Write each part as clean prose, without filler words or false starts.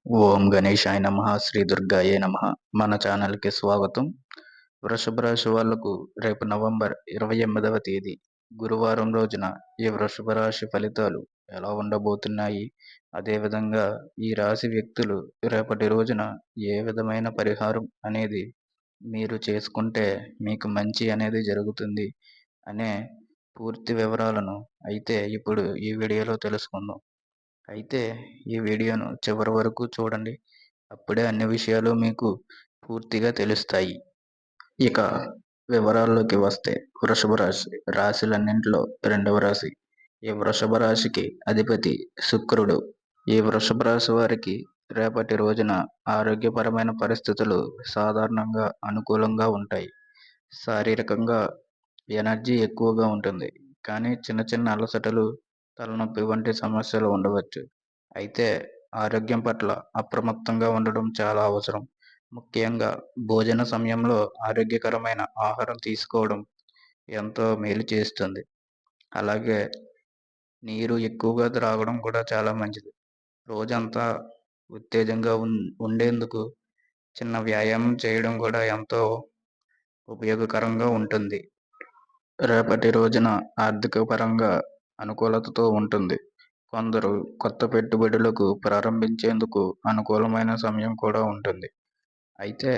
ఓం గణేశాయ నమః శ్రీ దుర్గాయే నమః. మన ఛానల్కి స్వాగతం. వృషభ రాశి వాళ్లకు రేపు నవంబర్ 28వ తేదీ గురువారం రోజున ఈ వృషభ రాశి ఫలితాలు ఎలా ఉండబోతున్నాయి, అదేవిధంగా ఈ రాశి వ్యక్తులు రేపటి రోజున ఏ విధమైన పరిహారం అనేది మీరు చేసుకుంటే మీకు మంచి అనేది జరుగుతుంది అనే పూర్తి వివరాలను అయితే ఇప్పుడు ఈ వీడియోలో తెలుసుకుందాం. అయితే ఈ వీడియోను చివరి వరకు చూడండి. అప్పుడే అన్ని విషయాలు మీకు పూర్తిగా తెలుస్తాయి. ఇక వివరాల్లోకి వస్తే వృషభ రాశి రాశులన్నింటిలో రెండవ రాశి. ఈ వృషభ రాశికి అధిపతి శుక్రుడు. ఈ వృషభ రాశి వారికి రేపటి రోజున ఆరోగ్యపరమైన పరిస్థితులు సాధారణంగా అనుకూలంగా ఉంటాయి. శారీరకంగా ఎనర్జీ ఎక్కువగా ఉంటుంది, కానీ చిన్న చిన్న అలసటలు, తలనొప్పి వంటి సమస్యలు ఉండవచ్చు. అయితే ఆరోగ్యం పట్ల అప్రమత్తంగా ఉండడం చాలా అవసరం. ముఖ్యంగా భోజన సమయంలో ఆరోగ్యకరమైన ఆహారం తీసుకోవడం ఎంతో మేలు చేస్తుంది. అలాగే నీరు ఎక్కువగా త్రాగడం కూడా చాలా మంచిది. రోజంతా ఉత్తేజంగా ఉండేందుకు చిన్న వ్యాయామం చేయడం కూడా ఎంతో ఉపయోగకరంగా ఉంటుంది. రేపటి రోజున ఆర్థిక పరంగా అనుకూలతతో ఉంటుంది. కొందరు కొత్త పెట్టుబడులకు ప్రారంభించేందుకు అనుకూలమైన సమయం కూడా ఉంటుంది. అయితే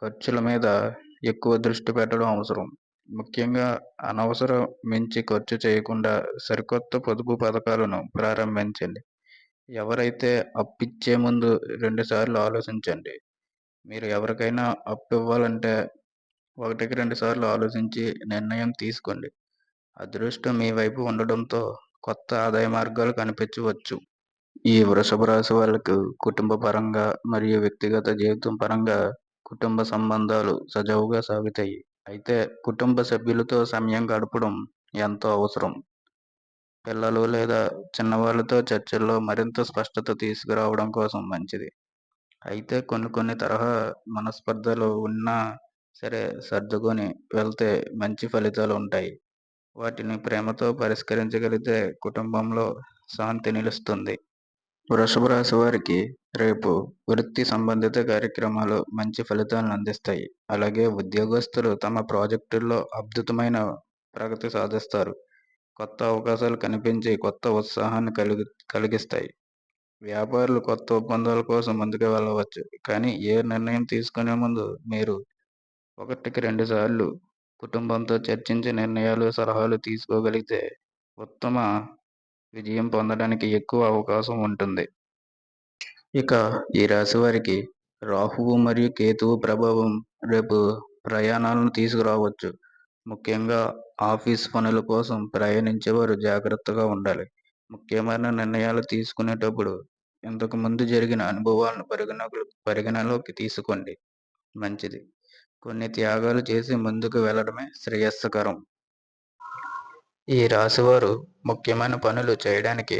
ఖర్చుల మీద ఎక్కువ దృష్టి పెట్టడం అవసరం. ముఖ్యంగా అనవసరం మించి ఖర్చు చేయకుండా సరికొత్త పొదుపు పథకాలను ప్రారంభించండి. ఎవరైతే అప్పిచ్చే ముందు 2 సార్లు ఆలోచించండి. మీరు ఎవరికైనా అప్పు ఇవ్వాలంటే 1కి 2 సార్లు ఆలోచించి నిర్ణయం తీసుకోండి. అదృష్టం మీ వైపు ఉండడంతో కొత్త ఆదాయ మార్గాలు కనిపించవచ్చు. ఈ వృషభ రాశి వాళ్ళకు కుటుంబ పరంగా మరియు వ్యక్తిగత జీవితం పరంగా కుటుంబ సంబంధాలు సజావుగా సాగుతాయి. అయితే కుటుంబ సభ్యులతో సమయం గడపడం ఎంతో అవసరం. పిల్లలు లేదా చిన్నవాళ్ళతో చర్చల్లో మరింత స్పష్టత తీసుకురావడం కోసం మంచిది. అయితే కొన్ని తరహా మనస్పర్ధలు ఉన్నా సరే సర్దుకొని వెళ్తే మంచి ఫలితాలు ఉంటాయి. వాటిని ప్రేమతో పరిష్కరించగలిగితే కుటుంబంలో శాంతి నిలుస్తుంది. వృషభ రాశి వారికి రేపు వృత్తి సంబంధిత కార్యక్రమాలు మంచి ఫలితాలను అందిస్తాయి. అలాగే ఉద్యోగస్తులు తమ ప్రాజెక్టుల్లో అద్భుతమైన ప్రగతి సాధిస్తారు. కొత్త అవకాశాలు కనిపించి కొత్త ఉత్సాహాన్ని కలిగిస్తాయి. వ్యాపారులు కొత్త ఒప్పందాల కోసం ముందుకు వెళ్ళవచ్చు, కానీ ఏ నిర్ణయం తీసుకునే ముందు మీరు 1కి 2 సార్లు కుటుంబంతో చర్చించి నిర్ణయాలు, సలహాలు తీసుకోగలిగితే ఉత్తమ విజయం పొందడానికి ఎక్కువ అవకాశం ఉంటుంది. ఇక ఈ రాశి వారికి రాహువు మరియు కేతువు ప్రభావం రేపు ప్రయాణాలను తీసుకురావచ్చు. ముఖ్యంగా ఆఫీస్ పనుల కోసం ప్రయాణించేవారు జాగ్రత్తగా ఉండాలి. ముఖ్యమైన నిర్ణయాలు తీసుకునేటప్పుడు ఇంతకు ముందు జరిగిన అనుభవాలను పరిగణలోకి తీసుకోండి. మంచిది. కొన్ని త్యాగాలు చేసి ముందుకు వెళ్ళడమే శ్రేయస్కరం. ఈ రాశివారు ముఖ్యమైన పనులు చేయడానికి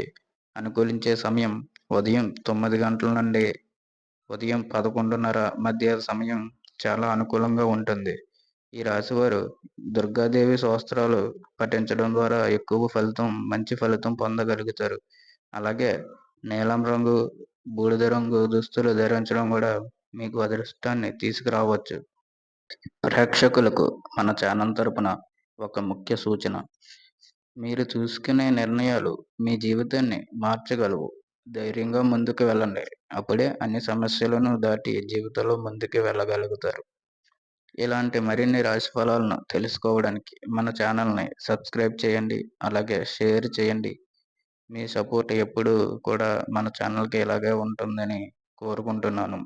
అనుకూలించే సమయం ఉదయం 9 గంటల నుండి ఉదయం 11:30 మధ్య సమయం చాలా అనుకూలంగా ఉంటుంది. ఈ రాశివారు దుర్గాదేవి స్తోత్రాలు పఠించడం ద్వారా మంచి ఫలితం పొందగలుగుతారు. అలాగే నీలం రంగు, బూడిద రంగు దుస్తులు ధరించడం కూడా మీకు అదృష్టాన్ని తీసుకురావచ్చు. ప్రేక్షకులకు మన ఛానల్ తరపున ఒక ముఖ్య సూచన: మీరు తీసుకునే నిర్ణయాలు మీ జీవితాన్ని మార్చగలవు. ధైర్యంగా ముందుకు వెళ్ళండి. అప్పుడే అన్ని సమస్యలను దాటి జీవితంలో ముందుకు వెళ్ళగలుగుతారు. ఇలాంటి మరిన్ని రాశి ఫలాలను తెలుసుకోవడానికి మన ఛానల్ని సబ్స్క్రైబ్ చేయండి. అలాగే షేర్ చేయండి. మీ సపోర్ట్ ఎప్పుడూ కూడా మన ఛానల్కి ఇలాగే ఉంటుందని కోరుకుంటున్నాను.